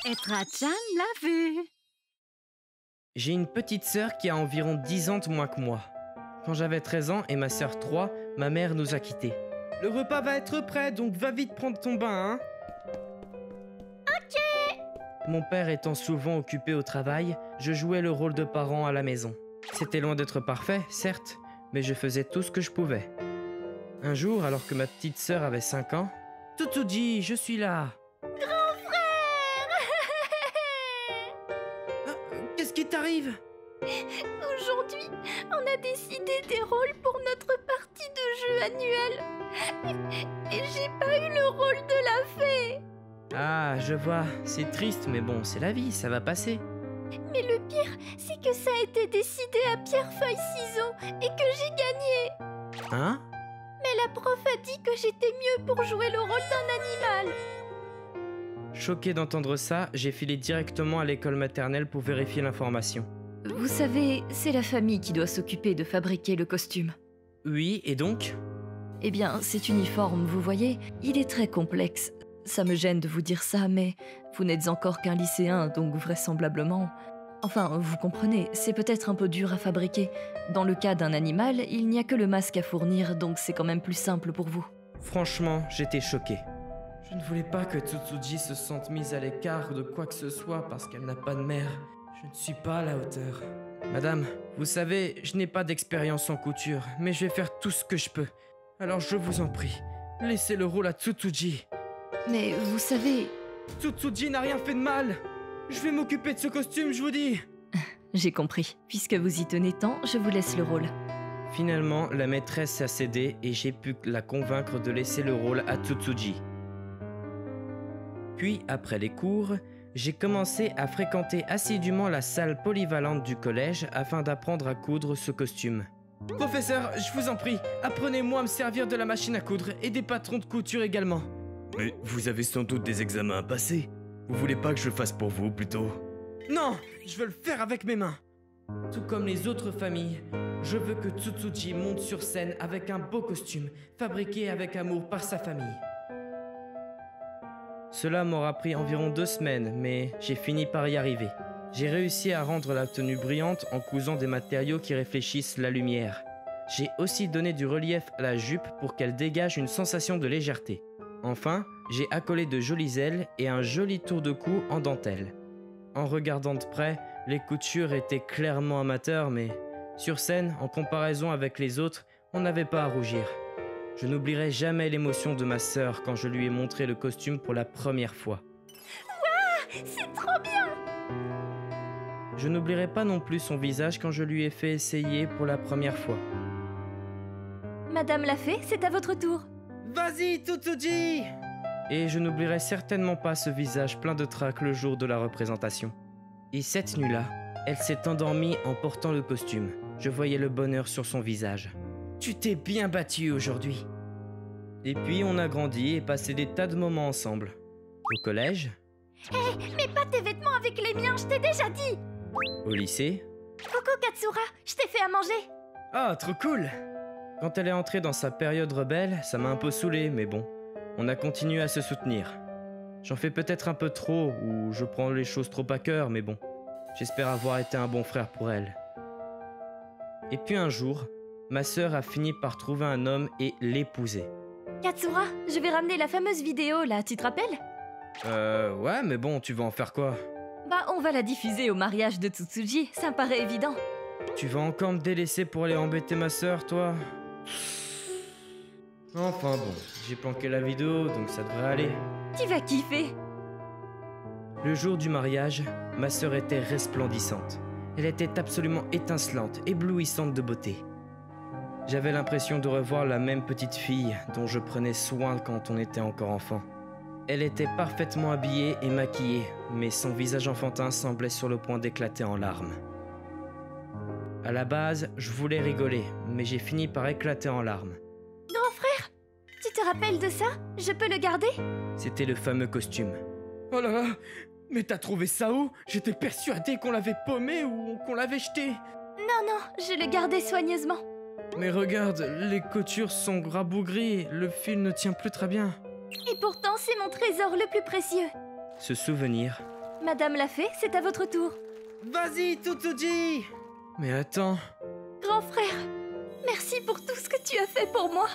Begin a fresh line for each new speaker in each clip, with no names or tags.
Etra-chan l'a vu.
J'ai une petite sœur qui a environ 10 ans de moins que moi. Quand j'avais 13 ans et ma sœur 3, ma mère nous a quittés. Le repas va être prêt, donc va vite prendre ton bain, hein.
Ok.
Mon père étant souvent occupé au travail, je jouais le rôle de parent à la maison. C'était loin d'être parfait, certes, mais je faisais tout ce que je pouvais. Un jour, alors que ma petite sœur avait 5 ans, « Tsutsuji, je suis là !»
Grand frère.
Ah, qu'est-ce qui t'arrive?
Aujourd'hui, on a décidé des rôles pour notre partie de jeu annuelle. Et j'ai pas eu le rôle de la fée.
Ah, je vois, c'est triste, mais bon, c'est la vie, ça va passer.
Mais le pire, c'est que ça a été décidé à pierre-feuille-ciseaux et que j'ai gagné.
Hein?
Mais la prof a dit que j'étais mieux pour jouer le rôle d'un animal.
Choqué d'entendre ça, j'ai filé directement à l'école maternelle pour vérifier l'information.
Vous savez, c'est la famille qui doit s'occuper de fabriquer le costume.
Oui, et donc?
Eh bien, cet uniforme, vous voyez, il est très complexe. Ça me gêne de vous dire ça, mais vous n'êtes encore qu'un lycéen, donc vraisemblablement... Enfin, vous comprenez, c'est peut-être un peu dur à fabriquer. Dans le cas d'un animal, il n'y a que le masque à fournir, donc c'est quand même plus simple pour vous.
Franchement, j'étais choqué. Je ne voulais pas que Tsutsuji se sente mise à l'écart de quoi que ce soit parce qu'elle n'a pas de mère. Je ne suis pas à la hauteur. Madame, vous savez, je n'ai pas d'expérience en couture, mais je vais faire tout ce que je peux. Alors je vous en prie, laissez le rôle à Tsutsuji.
Mais vous savez...
Tsutsuji n'a rien fait de mal. Je vais m'occuper de ce costume, je vous dis.
J'ai compris. Puisque vous y tenez tant, je vous laisse le rôle.
Finalement, la maîtresse a cédé et j'ai pu la convaincre de laisser le rôle à Tsutsuji. Puis, après les cours, j'ai commencé à fréquenter assidûment la salle polyvalente du collège afin d'apprendre à coudre ce costume. Professeur, je vous en prie, apprenez-moi à me servir de la machine à coudre et des patrons de couture également.
Mais vous avez sans doute des examens à passer. Vous voulez pas que je le fasse pour vous, plutôt?
Non, je veux le faire avec mes mains. Tout comme les autres familles, je veux que Tsutsuji monte sur scène avec un beau costume, fabriqué avec amour par sa famille. Cela m'aura pris environ 2 semaines, mais j'ai fini par y arriver. J'ai réussi à rendre la tenue brillante en cousant des matériaux qui réfléchissent la lumière. J'ai aussi donné du relief à la jupe pour qu'elle dégage une sensation de légèreté. Enfin, j'ai accolé de jolies ailes et un joli tour de cou en dentelle. En regardant de près, les coutures étaient clairement amateurs, mais sur scène, en comparaison avec les autres, on n'avait pas à rougir. Je n'oublierai jamais l'émotion de ma sœur quand je lui ai montré le costume pour la première fois.
Waouh, c'est trop bien.
Je n'oublierai pas non plus son visage quand je lui ai fait essayer pour la première fois.
Madame la fée, c'est à votre tour.
Vas-y, Tsutsuji! Et je n'oublierai certainement pas ce visage plein de trac le jour de la représentation. Et cette nuit-là, elle s'est endormie en portant le costume. Je voyais le bonheur sur son visage. Tu t'es bien battu aujourd'hui. Et puis on a grandi et passé des tas de moments ensemble. Au collège,
Hé, mets pas tes vêtements avec les miens, je t'ai déjà dit.
au lycée.
Coucou Katsura, je t'ai fait à manger.
Ah, trop cool! Quand elle est entrée dans sa période rebelle, ça m'a un peu saoulé, mais bon, on a continué à se soutenir. J'en fais peut-être un peu trop, ou je prends les choses trop à cœur, mais bon, j'espère avoir été un bon frère pour elle. Et puis un jour, ma sœur a fini par trouver un homme et l'épouser.
Katsura, je vais ramener la fameuse vidéo là, tu te rappelles?
Ouais, mais bon, tu vas en faire quoi?
Bah, on va la diffuser au mariage de Tsutsuji, ça me paraît évident.
Tu vas encore me délaisser pour aller embêter ma sœur, toi? Enfin bon, j'ai planqué la vidéo, donc ça devrait aller.
Tu vas kiffer.
Le jour du mariage, ma sœur était resplendissante. Elle était absolument étincelante, éblouissante de beauté. J'avais l'impression de revoir la même petite fille dont je prenais soin quand on était encore enfant. Elle était parfaitement habillée et maquillée, mais son visage enfantin semblait sur le point d'éclater en larmes. À la base, je voulais rigoler, mais j'ai fini par éclater en larmes.
Grand frère, tu te rappelles de ça? Je peux le garder?
C'était le fameux costume. Oh là là, mais t'as trouvé ça où? J'étais persuadé qu'on l'avait paumé ou qu'on l'avait jeté.
Non, je le gardais soigneusement.
Mais regarde, les coutures sont rabougries, le fil ne tient plus très bien.
Et pourtant, c'est mon trésor le plus précieux.
Ce souvenir
Madame la fée, c'est à votre tour.
Vas-y, Tsutsuji! Mais attends...
Grand frère, merci pour tout ce que tu as fait pour moi.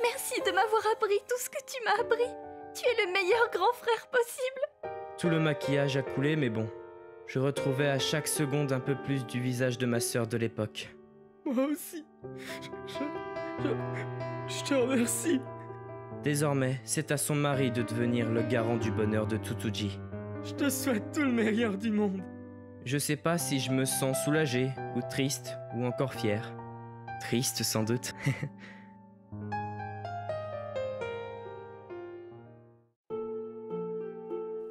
Merci de m'avoir appris tout ce que tu m'as appris. Tu es le meilleur grand frère possible.
Tout le maquillage a coulé, mais bon. Je retrouvais à chaque seconde un peu plus du visage de ma sœur de l'époque. Moi aussi. Je te remercie. Désormais, c'est à son mari de devenir le garant du bonheur de Tsutsuji. Je te souhaite tout le meilleur du monde. Je sais pas si je me sens soulagé, ou triste, ou encore fier. Triste sans doute.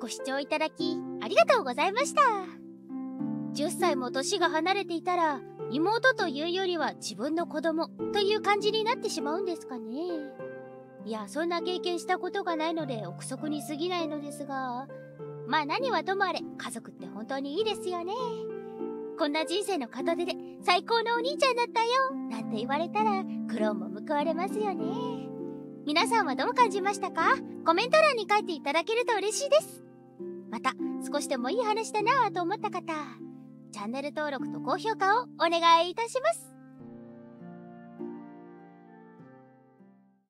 ご視聴いただきありがとうございました。10歳も年が離れていたら妹というよりは自分の子供という感じになってしまうんですかね。いや、そんな経験したことがないので憶測に過ぎないのですが、まあ何はともあれ家族って本当にいいですよね。こんな人生の門出で最高のお兄ちゃんだったよなんて言われたら苦労も報われますよね。皆さんはどう感じましたか？コメント欄に書いていただけると嬉しいです。また少しでもいい話だなぁと思った方、チャンネル登録と高評価をお願いいたします。